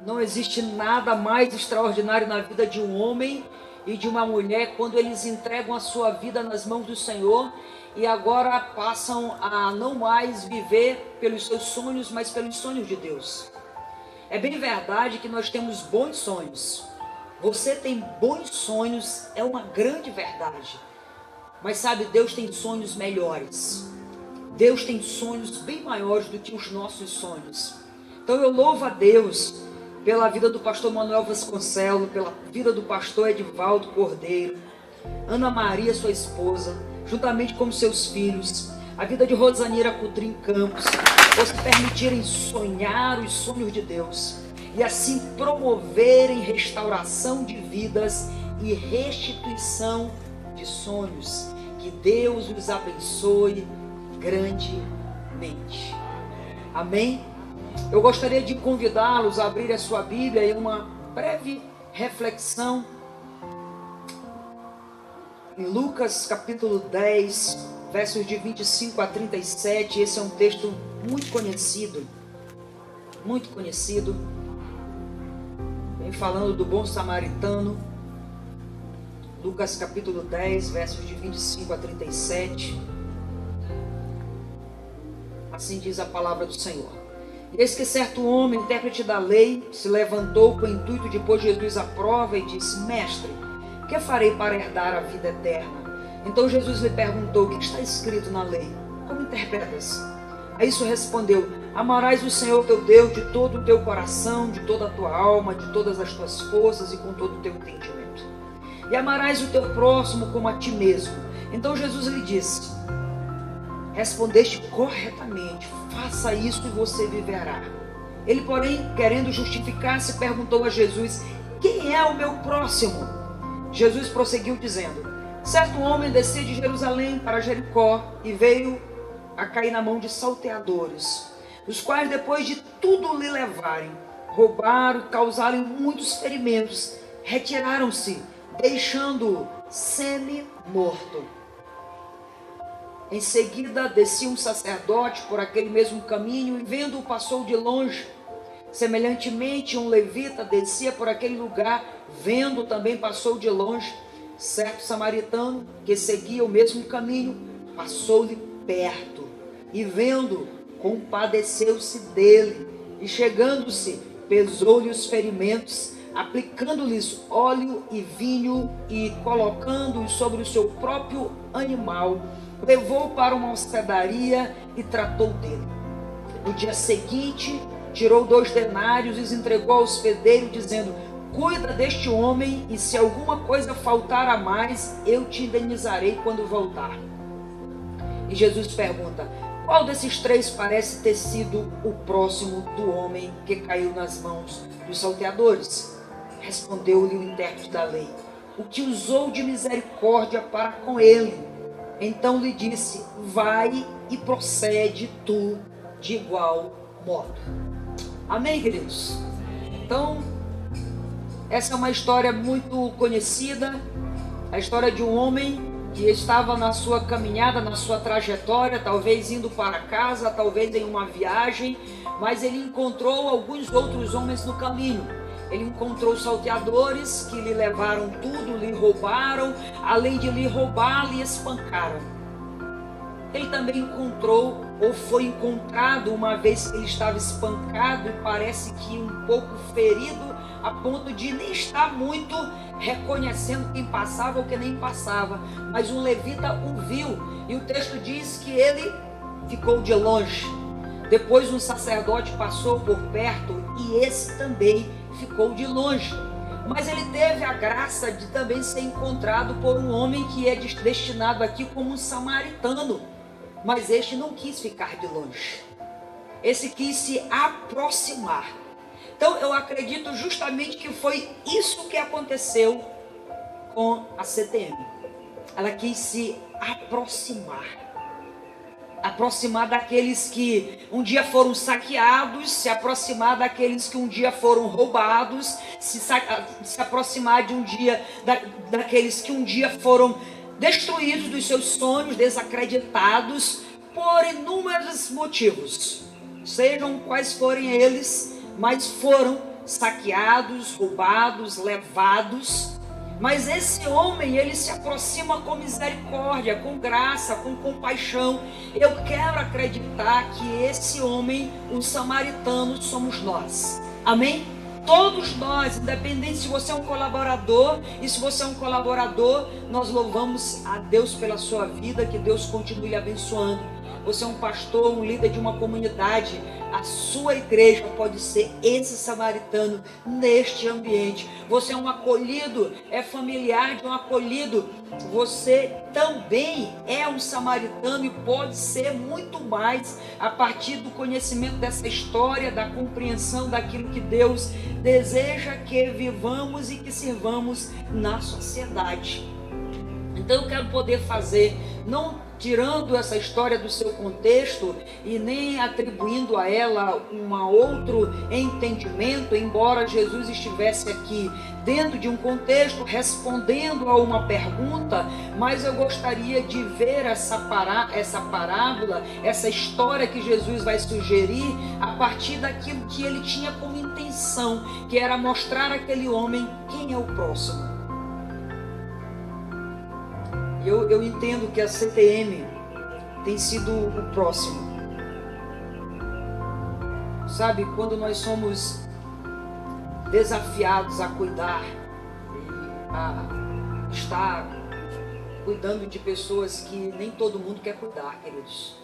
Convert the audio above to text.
Não existe nada mais extraordinário na vida de um homem e de uma mulher quando eles entregam a sua vida nas mãos do Senhor e agora passam a não mais viver pelos seus sonhos, mas pelos sonhos de Deus. É bem verdade que nós temos bons sonhos. Você tem bons sonhos, é uma grande verdade. Mas sabe, Deus tem sonhos melhores. Deus tem sonhos bem maiores do que os nossos sonhos. Então eu louvo a Deus pela vida do pastor Manuel Vasconcelos, pela vida do pastor Edivaldo Cordeiro, Ana Maria, sua esposa, juntamente com seus filhos, a vida de Rosanira Coutrinho Campos, por se permitirem sonhar os sonhos de Deus e assim promoverem restauração de vidas e restituição de sonhos. Que Deus os abençoe grandemente. Amém? Eu gostaria de convidá-los a abrir a sua Bíblia em uma breve reflexão em Lucas capítulo 10, versos de 25 a 37. Esse é um texto muito conhecido, vem falando do bom samaritano. Lucas capítulo 10, versos de 25 a 37. Assim diz a palavra do Senhor. Eis que certo homem, intérprete da lei, se levantou com o intuito de pôr Jesus à prova e disse: Mestre, que farei para herdar a vida eterna? Então Jesus lhe perguntou: o que está escrito na lei? Como interpretas? A isso respondeu: amarás o Senhor teu Deus de todo o teu coração, de toda a tua alma, de todas as tuas forças e com todo o teu entendimento. E amarás o teu próximo como a ti mesmo. Então Jesus lhe disse: respondeste corretamente, faça isso e você viverá. Ele, porém, querendo justificar-se, perguntou a Jesus: quem é o meu próximo? Jesus prosseguiu dizendo: certo homem descia de Jerusalém para Jericó e veio a cair na mão de salteadores, os quais, depois de tudo lhe levarem, roubaram e causaram muitos ferimentos, retiraram-se, deixando-o semi-morto. Em seguida descia um sacerdote por aquele mesmo caminho e vendo-o passou de longe. Semelhantemente um levita descia por aquele lugar, vendo também passou de longe. Certo samaritano que seguia o mesmo caminho passou-lhe perto e vendo, compadeceu-se dele e chegando-se pesou-lhe os ferimentos, aplicando-lhes óleo e vinho e colocando-os sobre o seu próprio animal, levou para uma hospedaria e tratou dele. No dia seguinte, tirou 2 denários e os entregou ao hospedeiro, dizendo: cuida deste homem, e se alguma coisa faltar a mais, eu te indenizarei quando voltar. E Jesus pergunta: qual desses 3 parece ter sido o próximo do homem que caiu nas mãos dos salteadores? Respondeu-lhe o intérprete da lei: o que usou de misericórdia para com ele. Então lhe disse: vai e procede tu de igual modo. Amém, queridos? Então, essa é uma história muito conhecida, a história de um homem que estava na sua caminhada, na sua trajetória, talvez indo para casa, talvez em uma viagem, mas ele encontrou alguns outros homens no caminho. Ele encontrou salteadores que lhe levaram tudo, lhe roubaram, além de lhe roubar, lhe espancaram. Ele também encontrou, ou foi encontrado, uma vez que ele estava espancado e parece que um pouco ferido, a ponto de nem estar muito reconhecendo quem passava ou quem nem passava. Mas um levita o viu e o texto diz que ele ficou de longe. Depois um sacerdote passou por perto e esse também ficou de longe. Mas ele teve a graça de também ser encontrado por um homem que é destinado aqui como um samaritano. Mas este não quis ficar de longe. Esse quis se aproximar. Então eu acredito justamente que foi isso que aconteceu com a CTM. Ela quis se aproximar. Aproximar daqueles que um dia foram saqueados, se aproximar daqueles que um dia foram roubados, se aproximar de um dia daqueles que um dia foram destruídos dos seus sonhos, desacreditados por inúmeros motivos, sejam quais forem eles, mas foram saqueados, roubados, levados. Mas esse homem, ele se aproxima com misericórdia, com graça, com compaixão. Eu quero acreditar que esse homem, os samaritanos, somos nós. Amém? Todos nós, independente se você é um colaborador, e se você é um colaborador, nós louvamos a Deus pela sua vida, que Deus continue abençoando. Você é um pastor, um líder de uma comunidade, a sua igreja pode ser esse samaritano neste ambiente. Você é um acolhido, é familiar de um acolhido, você também é um samaritano e pode ser muito mais a partir do conhecimento dessa história, da compreensão daquilo que Deus deseja que vivamos e que sirvamos na sociedade. Então eu quero poder fazer, não tirando essa história do seu contexto e nem atribuindo a ela um outro entendimento, embora Jesus estivesse aqui dentro de um contexto, respondendo a uma pergunta, mas eu gostaria de ver essa parábola, essa história que Jesus vai sugerir a partir daquilo que ele tinha como intenção, que era mostrar àquele homem quem é o próximo. Eu entendo que a CTM tem sido o próximo. Sabe, quando nós somos desafiados a cuidar, a estar cuidando de pessoas que nem todo mundo quer cuidar, queridos.